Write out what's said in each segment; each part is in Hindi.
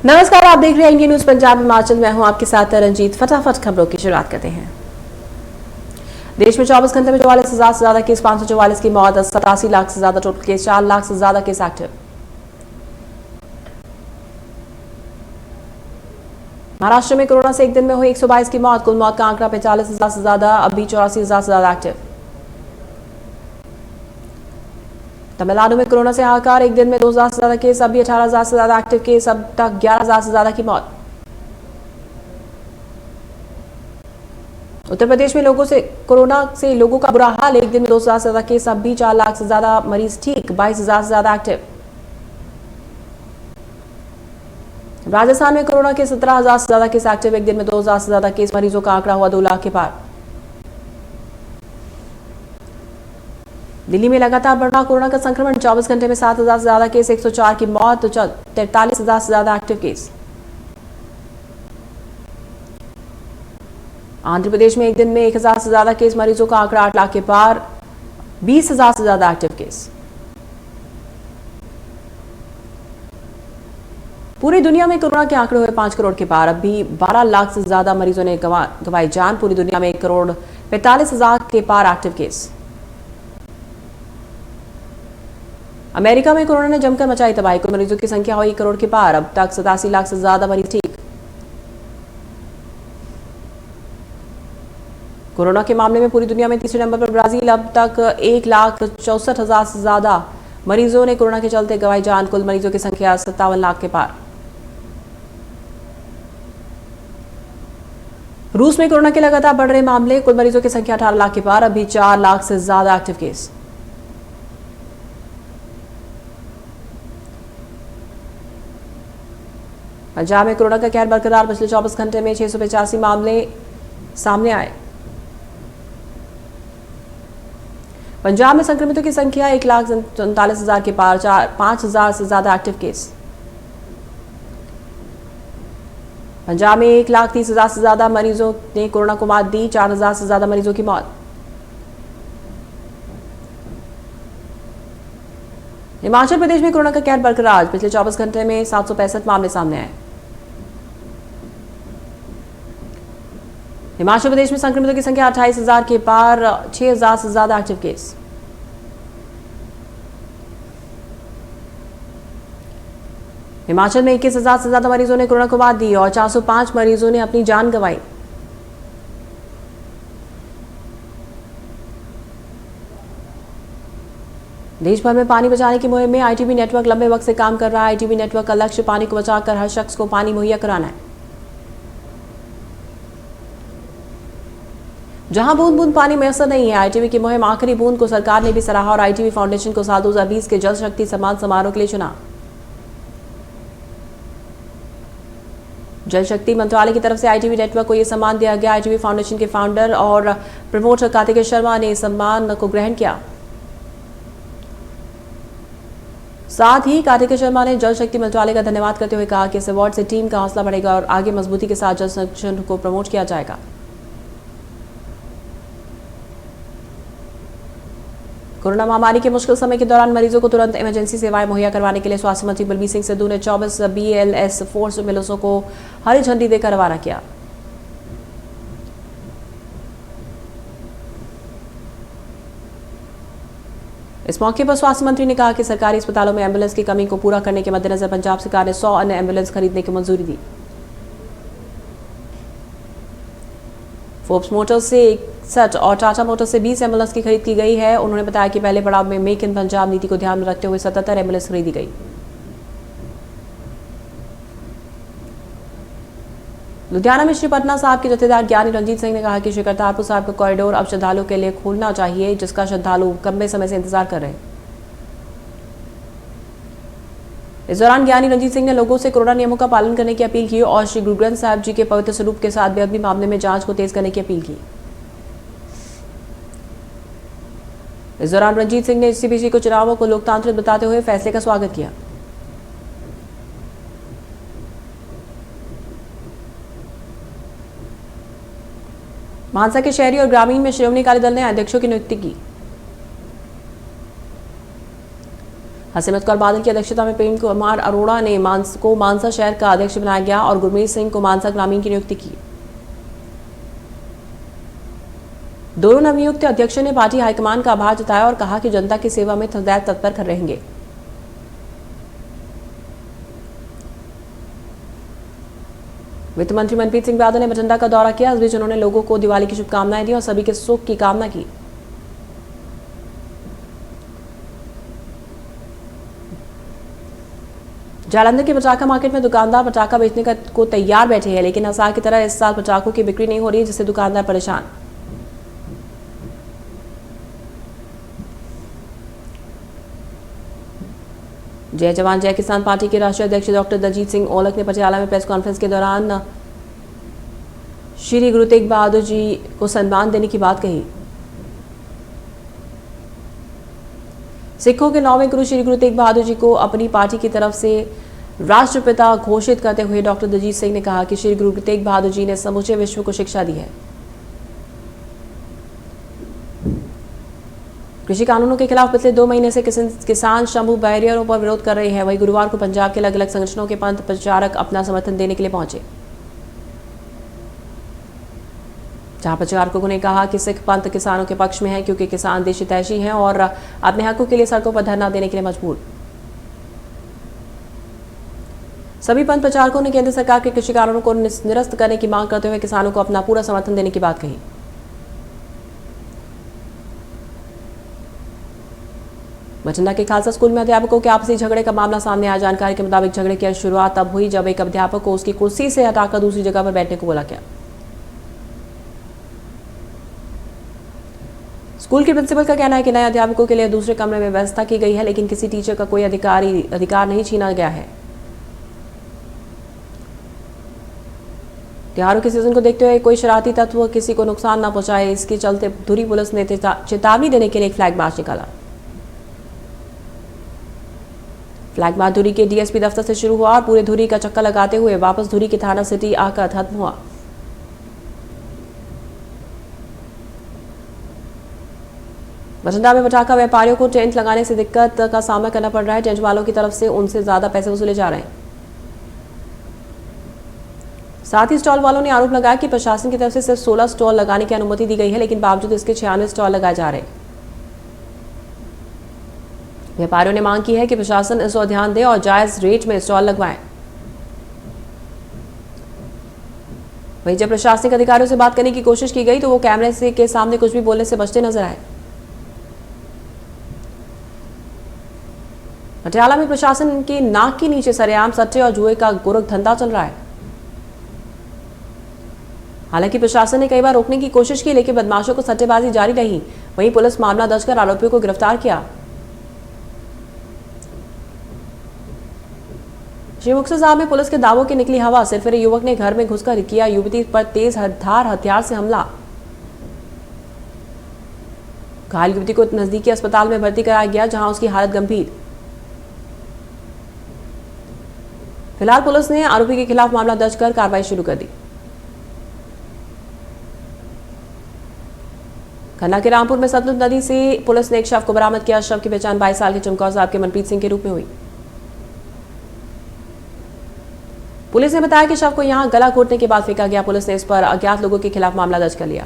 नमस्कार, आप देख रहे हैं इंडियन न्यूज पंजाब हिमाचल। मैं हूं आपके साथ रंजीत। फटाफट खबरों की शुरुआत करते हैं। देश में 24 घंटे में 44,000 से ज्यादा केस, 544 की मौत, 87 लाख से ज्यादा टोटल केस, 4 लाख से ज्यादा केस एक्टिव। महाराष्ट्र में कोरोना से एक दिन में हुई 122 की मौत, कुल मौत का आंकड़ा 45,000 से ज्यादा, अभी 84,000 से ज्यादा एक्टिव। तमिलनाडु में कोरोना से हाहाकार, एक दिन में 2,000 से ज्यादा केस, अभी 18,000 से ज्यादा एक्टिव केस, अब तक 11,000 से ज्यादा की मौत। उत्तर प्रदेश में कोरोना से लोगों का बुरा हाल, एक दिन में 2,000 से ज्यादा केस, अब भी 4 लाख से ज्यादा मरीज ठीक, 22,000 से ज्यादा एक्टिव। राजस्थान में कोरोना के 17,000 से ज्यादा केस एक्टिव, एक दिन में 2,000 से ज्यादा केस, मरीजों का आंकड़ा हुआ 2 लाख के पार। दिल्ली में लगातार बढ़ रहा कोरोना का संक्रमण, 24 घंटे में 7,000 से ज्यादा केस, 104 की मौत, 43,000 से ज्यादा एक्टिव केस। आंध्र प्रदेश में एक दिन में 1,000 से ज्यादा केस, मरीजों का आंकड़ा 8 लाख के पार, 20,000 से ज्यादा एक्टिव केस। पूरी दुनिया में कोरोना के आंकड़े हुए 5 करोड़ के पार, अब भी 12 लाख से ज्यादा मरीजों ने गंवाई जान। पूरी दुनिया में 1,45,000 के पार एक्टिव केस। अमेरिका में कोरोना ने जमकर मचाई तबाही, कुल मरीजों की संख्या हुई 1 करोड़ के पार, अब तक 87 लाख से ज्यादा मरीज ठीक। कोरोना के मामले में पूरी दुनिया में तीसरे नंबर पर ब्राजील, अब तक 1,64,000 से ज्यादा मरीजों ने कोरोना के चलते गंवाई जान, कुल मरीजों की संख्या 57 लाख के पार। रूस में कोरोना के लगातार बढ़ रहे मामले, कुल मरीजों की संख्या 18 लाख के पार, अभी 4 लाख से ज्यादा एक्टिव केस। पंजाब में कोरोना का कहर बरकरार, पिछले 24 घंटे में 685 मामले सामने आए। पंजाब में संक्रमितों की संख्या 1,39,000 के पार, 5,000 से ज्यादा एक्टिव केस। पंजाब में 1,30,000 से ज्यादा मरीजों ने कोरोना को मात दी, 4,000 से ज्यादा मरीजों की मौत। हिमाचल प्रदेश में कोरोना का कहर बरकरार, पिछले 24 घंटे में 765 मामले सामने आए। हिमाचल प्रदेश में संक्रमितों की संख्या 28,000 के पार, 6,000 से ज्यादा एक्टिव केस। हिमाचल में 21,000 से ज्यादा मरीजों ने कोरोना को मात दी और 405 मरीजों ने अपनी जान गंवाई। देश भर में पानी बचाने की मुहिम में आईटीबी नेटवर्क लंबे वक्त से काम कर रहा है। आईटीबी नेटवर्क का लक्ष्य पानी को बचाकर हर शख्स को पानी मुहैया कराना है। जहां बूंद बूंद पानी मैसर नहीं है, आईटीबी की मुहिम आखिरी बूंद को सरकार ने भी सराहा और आईटीबी फाउंडेशन को साल 2020 के जल शक्ति सम्मान समारोह के लिए चुना। जल शक्ति मंत्रालय की तरफ से आईटीबी नेटवर्क को यह सम्मान दिया गया। आईटीबी फाउंडेशन के फाउंडर और प्रमोटर कार्तिकेय शर्मा ने इस सम्मान को ग्रहण किया। साथ ही कार्तिकेय शर्मा ने जल शक्ति मंत्रालय का धन्यवाद करते हुए कहा कि इस अवार्ड से टीम का हौसला बढ़ेगा और आगे मजबूती के साथ जल संरक्षण को प्रमोट किया जाएगा। कोरोना महामारी के मुश्किल समय के दौरान मरीजों को तुरंत इमरजेंसी सेवाएं मुहैया करवाने के लिए स्वास्थ्य मंत्री बलबीर सिंह सिद्धू ने 24 BLS फोर्स एम्बुलेंसों को हरी झंडी देकर रवाना किया। इस मौके पर स्वास्थ्य मंत्री ने कहा कि सरकारी अस्पतालों में एम्बुलेंस की कमी को पूरा करने के मद्देनजर पंजाब सरकार ने 100 अन्य एम्बुलेंस खरीदने की मंजूरी दी। फोर्ब्स मोटर्स से 61 और टाटा मोटर्स से 20 एम्बुलेंस की खरीद की गई है। उन्होंने बताया कि पहले पड़ाव में मेक इन पंजाब नीति को ध्यान में रखते हुए 77 एम्बुलेंस खरीदी गई। लुधियाना में श्री पटना साहब के जथेदार ज्ञानी रंजीत सिंह ने कहा कि श्री करतारपुर साहब का कॉरिडोर अब श्रद्धालुओं के लिए खोलना चाहिए, जिसका श्रद्धालु लंबे समय से इंतजार कर रहे हैं। इस दौरान ज्ञानी रंजीत सिंह ने लोगों से कोरोना नियमों का पालन करने की अपील की और श्री गुरु ग्रंथ साहिब जी के पवित्र स्वरूप के साथ बेअदबी मामले में जांच को तेज करने की अपील की। इस दौरान रंजीत सिंह ने सीपीसी को चुनावों को लोकतांत्रिक बताते हुए फैसले का स्वागत किया। मानसा के शहरी और ग्रामीण में श्रोमणी अकाली दल ने अध्यक्षों की नियुक्ति की। हसीमत कौर बादल की अध्यक्षता में प्रेम कुमार अरोड़ा ने को मानसा शहर का अध्यक्ष बनाया गया और गुरमीत सिंह को मानसा ग्रामीण की नियुक्ति की। दोनों नवनियुक्त अध्यक्षों ने पार्टी हाईकमान का आभार जताया और कहा कि जनता की सेवा में सदैव तत्पर रहेंगे। वित्त मंत्री मनप्रीत सिंह बादल ने बठिंडा का दौरा किया। इस बीच उन्होंने लोगों को दिवाली की शुभकामनाएं दी और सभी के सुख की कामना की। जालंधर के पटाखा मार्केट में दुकानदार पटाखा बेचने को तैयार बैठे हैं, लेकिन हर साल की तरह इस साल पटाखों की बिक्री नहीं हो रही, जिससे दुकानदार परेशान। जय जवान जय किसान पार्टी के राष्ट्रीय अध्यक्ष डॉक्टर दलजीत सिंह औलख ने पटियाला में प्रेस कॉन्फ्रेंस के दौरान श्री गुरु तेग बहादुर जी को सम्मान देने की बात कही। सिखों के 9वें गुरु श्री गुरु तेग बहादुर जी को अपनी पार्टी की तरफ से राष्ट्रपिता घोषित करते हुए डॉक्टर दलजीत सिंह ने कहा कि श्री गुरु तेग बहादुर जी ने समूचे विश्व को शिक्षा दी है। कृषि कानूनों के खिलाफ पिछले 2 महीने से किसान शंभू बैरियरों पर विरोध कर रहे हैं। वहीं गुरुवार को पंजाब के अलग अलग संगठनों के पंथ प्रचारक अपना समर्थन देने के लिए पहुंचे, जहां प्रचारकों ने कहा कि सिख पंथ किसानों के पक्ष में है, क्योंकि किसान देश हितैषी हैं और अपने हकों के लिए सड़कों पर धरना देने के लिए मजबूर। सभी पंथ प्रचारकों ने केंद्र सरकार के कृषि कानूनों को निरस्त करने की मांग करते हुए किसानों को अपना पूरा समर्थन देने की बात कही। बठिंडा के खालसा स्कूल में अध्यापकों के आपसी झगड़े का मामला सामने आया। जानकारी के मुताबिक झगड़े की शुरुआत तब हुई जब एक अध्यापक को उसकी कुर्सी से हटाकर दूसरी जगह पर बैठने को बोला गया। स्कूल के प्रिंसिपल का कहना है कि नए अध्यापकों के लिए दूसरे कमरे में व्यवस्था की गई है, लेकिन किसी टीचर का कोई अधिकार नहीं छीना गया है। त्योहारों के सीजन को देखते हुए कोई शरारती तत्व किसी को नुकसान न पहुंचाए, इसके चलते धुरी पुलिस ने चेतावनी देने के लिए एक फ्लैग मार्च निकाला। फ्लैग मार्च धुरी के डीएसपी दफ्तर से शुरू हुआ और पूरे धुरी का चक्कर लगाते हुए वापस धुरी की थाना सिटी आकर खत्म हुआ। बठिंडा में पटाखा व्यापारियों को टेंट लगाने से दिक्कत का सामना करना पड़ रहा है। टेंट वालों की तरफ से उनसे ज्यादा पैसे वसूले जा रहे हैं। साथ ही स्टॉल वालों ने आरोप लगाया कि प्रशासन की तरफ से सिर्फ 16 स्टॉल लगाने की अनुमति दी गई है, लेकिन बावजूद इसके 96 स्टॉल लगाए जा रहे हैं। व्यापारियों ने मांग की है कि प्रशासन इस ओर ध्यान दे और जायज रेट में स्टॉल लगवाएं। वहीं जब प्रशासनिक अधिकारियों से बात करने की कोशिश की गई तो वो कैमरे के सामने कुछ भी बोलने से बचते नजर आए। पटियाला में प्रशासन के नाक के नीचे सरेआम सट्टे और जुए का गोरख धंधा चल रहा है। हालांकि प्रशासन ने कई बार रोकने की कोशिश की, लेकिन बदमाशों को सट्टेबाजी जारी रही। वहीं पुलिस मामला दर्ज कर आरोपियों को गिरफ्तार किया। श्री मुक्तसर साहब में पुलिस के दावों की निकली हवा। सिरफिरे युवक ने घर में घुसकर किया युवती पर तेज धार हथियार से हमला। घायल युवती को नजदीकी अस्पताल में भर्ती कराया गया, जहां उसकी हालत गंभीर। फिलहाल पुलिस ने आरोपी के खिलाफ मामला दर्ज कर कार्रवाई शुरू कर दी। खन्ना के रामपुर में सतलुज नदी से पुलिस ने एक शव को बरामद किया। शव की पहचान 22 साल के चमकौर साहब के मनप्रीत सिंह के रूप में हुई। पुलिस ने बताया कि शव को यहां गला घोटने के बाद फेंका गया। पुलिस ने इस पर अज्ञात लोगों के खिलाफ मामला दर्ज कर लिया।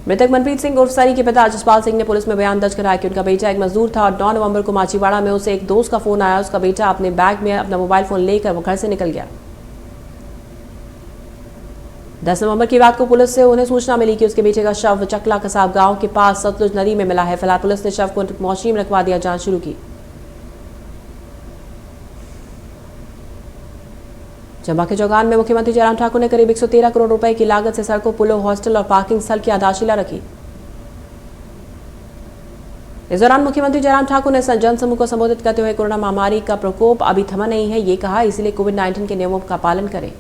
मृतक मनप्रीत सिंह उर्फ सरी के पिता जसपाल सिंह ने पुलिस में बयान दर्ज कराया कि उनका बेटा एक मजदूर था और 9 नवंबर को माचीवाड़ा में उसे एक दोस्त का फोन आया। उसका बेटा अपने बैग में अपना मोबाइल फोन लेकर वो घर से निकल गया। 10 नवंबर की रात को पुलिस से उन्हें सूचना मिली कि उसके बेटे का शव चकला कसाब गांव के पास सतलुज नदी में मिला है। फिलहाल पुलिस ने शव को मोर्चरी में रखवा दिया, जांच शुरू की। चंबा के चौगान में मुख्यमंत्री जयराम ठाकुर ने करीब 113 करोड़ रुपए की लागत से सड़कों, पुलों, हॉस्टल और पार्किंग स्थल की आधारशिला रखी। इस दौरान मुख्यमंत्री जयराम ठाकुर ने जनसमूह को संबोधित करते हुए कोरोना महामारी का प्रकोप अभी थमा नहीं है, ये कहा, इसलिए कोविड-19 के नियमों का पालन करें।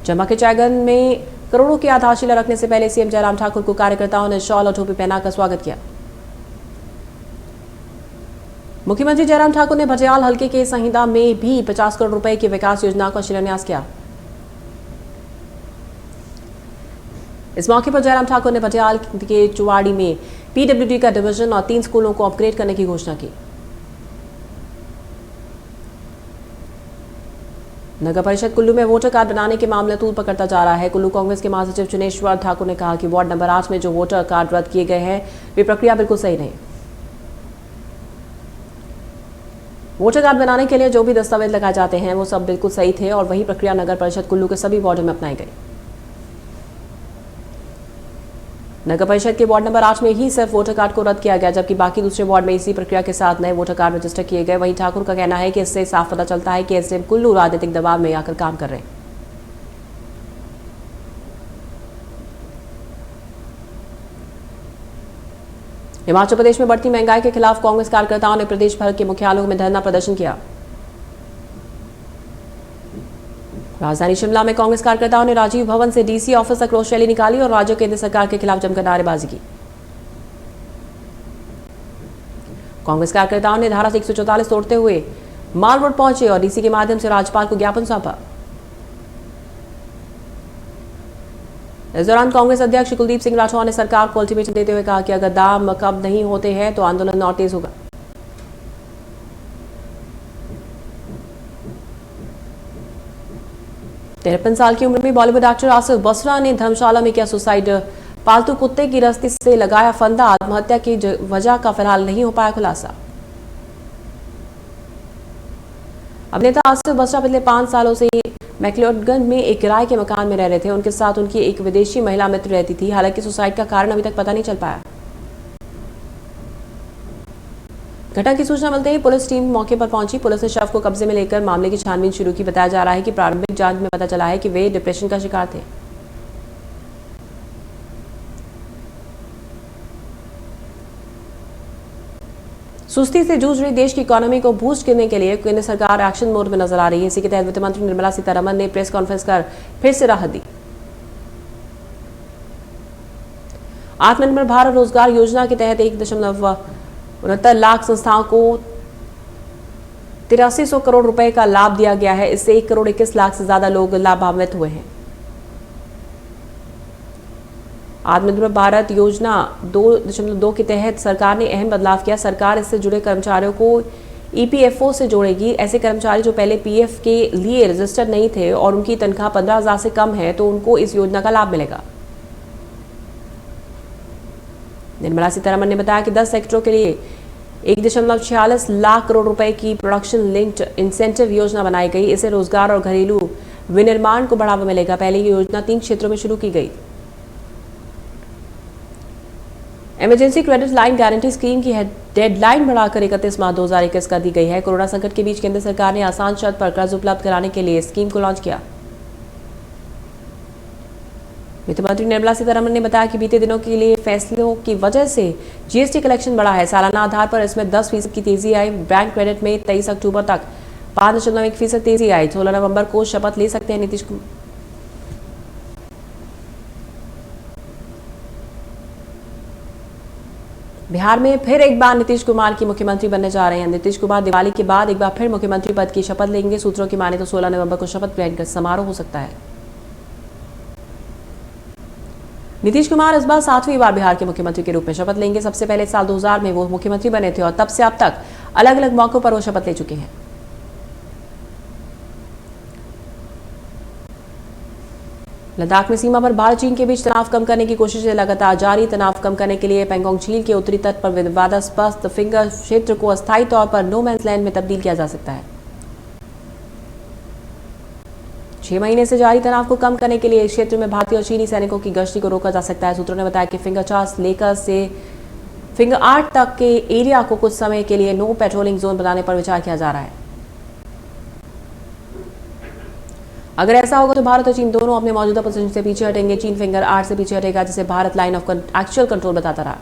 चंबा के चायगन में करोड़ों की आधारशिला रखने से पहले सीएम जयराम ठाकुर को कार्यकर्ताओं ने शॉल और टोपी पहनाकर स्वागत किया। मुख्यमंत्री जयराम ठाकुर ने भटियाल हल्के के संहिता में भी 50 करोड़ रुपए की विकास योजनाओं का शिलान्यास किया। इस मौके पर जयराम ठाकुर ने भटियाल के चुवाड़ी में पीडब्ल्यूडी का डिवीजन और 3 स्कूलों को अपग्रेड करने की घोषणा की। नगर परिषद कुल्लू में वोटर कार्ड बनाने के मामले तूल पकड़ता जा रहा है। कुल्लू कांग्रेस के महासचिव चुनेश्वर ठाकुर ने कहा कि वार्ड नंबर 8 में जो वोटर कार्ड रद्द किए गए हैं वे प्रक्रिया बिल्कुल सही नहीं। वोटर कार्ड बनाने के लिए जो भी दस्तावेज लगाए जाते हैं वो सब बिल्कुल सही थे और वही प्रक्रिया नगर परिषद कुल्लू के सभी वार्डों में अपनाई गई। नगर परिषद के वार्ड नंबर 8 में ही सिर्फ वोटर कार्ड को रद्द किया गया, जबकि बाकी दूसरे वार्ड में इसी प्रक्रिया के साथ नए वोटर कार्ड रजिस्टर किए गए। वहीं ठाकुर का कहना है कि इससे साफ पता चलता है कि एसडीएम कुल्लू राजनीतिक दबाव में आकर काम कर रहे हैं। हिमाचल प्रदेश में बढ़ती महंगाई के खिलाफ कांग्रेस कार्यकर्ताओं ने प्रदेश भर के मुख्यालयों में धरना प्रदर्शन किया। राजधानी शिमला में कांग्रेस कार्यकर्ताओं ने राजीव भवन से डीसी ऑफिस तक रोष रैली निकाली और राज्य केंद्र सरकार के खिलाफ जमकर नारेबाजी की। कांग्रेस कार्यकर्ताओं ने धारा 144 तोड़ते हुए माल रोड पहुंचे और डीसी के माध्यम से राज्यपाल को ज्ञापन सौंपा। इस दौरान कांग्रेस अध्यक्ष कुलदीप सिंह राठौर ने सरकार को अल्टीमेटम देते हुए कहा कि अगर दाम कम नहीं होते हैं तो आंदोलन और तेज होगा। तिरपन साल की उम्र में बॉलीवुड एक्टर आसिफ बसरा ने धर्मशाला में किया सुसाइड। पालतू कुत्ते की रस्सी से लगाया फंदा। आत्महत्या की वजह का फिलहाल नहीं हो पाया खुलासा। अभिनेता आसिफ बसरा पिछले 5 सालों से मैक्लोडगंज में एक किराए के मकान में रह रहे थे। उनके साथ उनकी एक विदेशी महिला मित्र रहती थी। हालांकि सुसाइड का कारण अभी तक पता नहीं चल पाया। घटना की सूचना मिलते ही पुलिस टीम मौके पर पहुंची। पुलिस ने शव को कब्जे में लेकर मामले की छानबीन शुरू की। बताया जा रहा है कि प्रारंभिक जांच में पता चला है कि वे डिप्रेशन का शिकार थे। सुस्ती से जूझ रही देश की इकोनॉमी को बूस्ट करने के लिए केंद्र सरकार एक्शन मोड में नजर आ रही है। इसी के तहत वित्त मंत्री निर्मला सीतारमण ने प्रेस कॉन्फ्रेंस कर फिर से राहत दी। आत्मनिर्भर भारत रोजगार योजना के तहत 1.69 लाख संस्थाओं को 8300 करोड़ रुपए का लाभ दिया गया है। इससे 1 करोड़ 21 लाख से ज्यादा लोग लाभान्वित हुए हैं। आत्मनिर्भर भारत योजना 2.2 के तहत सरकार ने अहम बदलाव किया। सरकार इससे जुड़े कर्मचारियों को ईपीएफओ से जोड़ेगी। ऐसे कर्मचारी जो पहले पीएफ के लिए रजिस्टर्ड नहीं थे और उनकी तनख्वाह 15,000 से कम है तो उनको इस योजना का लाभ मिलेगा। निर्मला सीतारमण ने बताया कि 10 सेक्टरों के लिए 1.46 लाख करोड़ रुपए की प्रोडक्शन लिंक्ड इंसेंटिव योजना बनाई गई। इससे रोजगार और घरेलू विनिर्माण को बढ़ावा मिलेगा। पहले ये योजना 3 क्षेत्रों में शुरू की गई। Emergency credit line guarantee scheme की डेडलाइन बढ़ाकर 31 मार्च 2021 कर दी गई है। कोरोना संकट के बीच केंद्र सरकार ने आसान शर्त पर कर्ज उपलब्ध कराने के लिए स्कीम को लॉन्च किया। वित्त मंत्री निर्मला सीतारमण ने बताया कि बीते दिनों के लिए फैसलों की वजह से जीएसटी कलेक्शन बढ़ा है। सालाना आधार पर इसमें 10% की तेजी आई। बैंक क्रेडिट में 23 अक्टूबर तक 5.1% तेजी आई। 16 नवंबर को शपथ ले सकते हैं नीतीश कुमार। बिहार में फिर एक बार नीतीश कुमार की मुख्यमंत्री बनने जा रहे हैं। नीतीश कुमार दिवाली के बाद एक बार फिर मुख्यमंत्री पद की शपथ लेंगे। सूत्रों की माने तो 16 नवंबर को शपथ ग्रहण का समारोह हो सकता है। नीतीश कुमार इस बार 7वीं बार बिहार के मुख्यमंत्री के रूप में शपथ लेंगे। सबसे पहले साल 2000 में वो मुख्यमंत्री बने थे और तब से अब तक अलग अलग मौकों पर वो शपथ ले चुके हैं। लद्दाख में सीमा पर भारत चीन के बीच तनाव कम करने की कोशिशें लगातार जारी। तनाव कम करने के लिए पैंगोंग झील के उत्तरी तट पर विवादास्पद फिंगर क्षेत्र को अस्थायी तौर पर नो मैंस लैंड में तब्दील किया जा सकता है। 6 महीने से जारी तनाव को कम करने के लिए इस क्षेत्र में भारतीय और चीनी सैनिकों की गश्ती को रोका जा सकता है। सूत्रों ने बताया कि फिंगर 4 लेकर से फिंगर 8 तक के एरिया को कुछ समय के लिए नो पेट्रोलिंग जोन बनाने पर विचार किया जा रहा है। अगर ऐसा होगा तो भारत और चीन दोनों अपने मौजूदा पोजीशन से पीछे हटेंगे। चीन फिंगर 8 से पीछे हटेगा, जिसे Bharat line of actual control बताता रहा।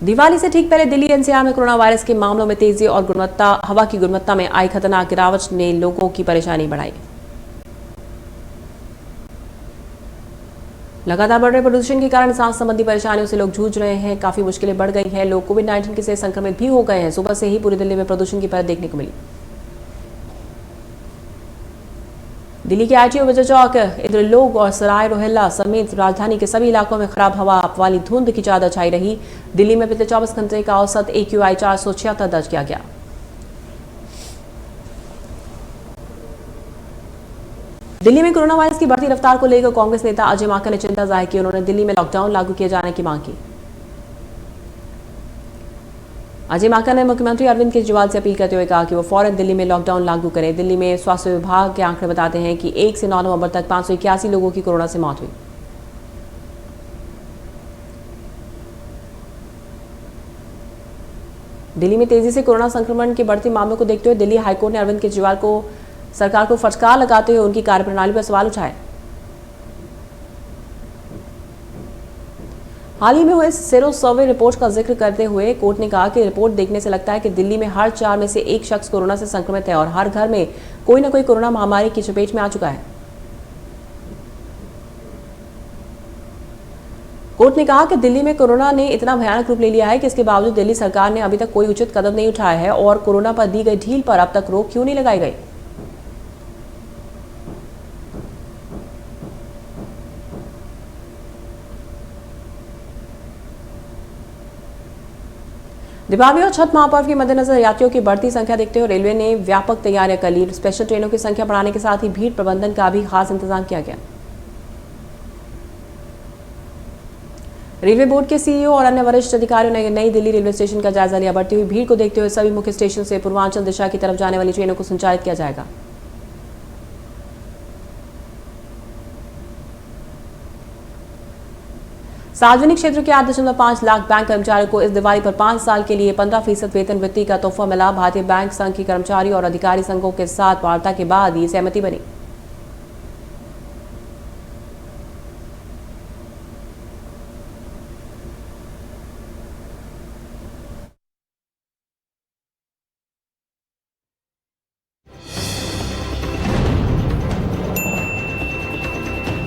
दिवाली से ठीक पहले दिल्ली एनसीआर में कोरोना वायरस के मामलों में तेजी और हवा की गुणवत्ता में आई खतरनाक गिरावट ने लोगों की परेशानी बढ़ाई। लगातार बढ़ रहे प्रदूषण के कारण सांस संबंधी परेशानियों से लोग जूझ रहे हैं। काफी मुश्किलें बढ़ गई हैं। लोग कोविड-19 से संक्रमित भी हो गए हैं। सुबह से ही पूरी दिल्ली में प्रदूषण की परत देखने को मिली। दिल्ली के ITO विजय चौक, इंद्रलोक और सराय रोहिल्ला समेत राजधानी के सभी इलाकों में खराब हवा वाली धुंध की चादर छाई रही। दिल्ली में पिछले 24 घंटे का औसत AQI 476 दर्ज किया गया। दिल्ली में कोरोना वायरस की बढ़ती रफ्तार को लेकर कांग्रेस नेता अजय माकन ने चिंता जाहिर की। उन्होंने दिल्ली में लॉकडाउन लागू किए जाने की मांग की। अजय माकन ने मुख्यमंत्री अरविंद केजरीवाल से अपील करते हुए कहा कि वो फौरन दिल्ली में लॉकडाउन लागू करें। दिल्ली में स्वास्थ्य विभाग के आंकड़े बताते हैं कि 1 से 9 नवंबर तक 581 लोगों की कोरोना से मौत हुई। दिल्ली में तेजी से कोरोना संक्रमण के बढ़ते मामलों को देखते हुए दिल्ली हाईकोर्ट ने अरविंद केजरीवाल को सरकार को फटकार लगाते हुए उनकी कार्यप्रणाली पर सवाल उठाए। हाल ही में हुए सेरो सर्वे रिपोर्ट का जिक्र करते हुए कोर्ट ने कहा कि रिपोर्ट देखने से लगता है कि दिल्ली में हर 4 में से 1 शख्स कोरोना से संक्रमित है और हर घर में कोई न कोई कोरोना महामारी की चपेट में आ चुका है। कोर्ट ने कहा कि दिल्ली में कोरोना ने इतना भयानक रूप ले लिया है कि इसके बावजूद दिल्ली सरकार ने अभी तक कोई उचित कदम नहीं उठाया है और कोरोना पर दी गई ढील पर अब तक रोक क्यों नहीं लगाई गई। दीपावली और छठ महापर्व के मद्देनजर यात्रियों की बढ़ती संख्या देखते हुए रेलवे ने व्यापक तैयारियां कर ली। स्पेशल ट्रेनों की संख्या बढ़ाने के साथ ही भीड़ प्रबंधन का भी खास इंतजाम किया गया। रेलवे बोर्ड के CEO और अन्य वरिष्ठ अधिकारियों ने नई दिल्ली रेलवे स्टेशन का जायजा लिया। बढ़ती हुई भीड़ को देखते हुए सभी मुख्य स्टेशन से पूर्वांचल दिशा की तरफ जाने वाली ट्रेनों को संचालित किया जाएगा। सार्वजनिक क्षेत्र के 8.5 लाख बैंक कर्मचारियों को इस दिवाली पर 5 साल के लिए 15% वेतन वृद्धि का तोहफा मिला। भारतीय बैंक संघ के कर्मचारी और अधिकारी संघों के साथ वार्ता के बाद ये सहमति बनी।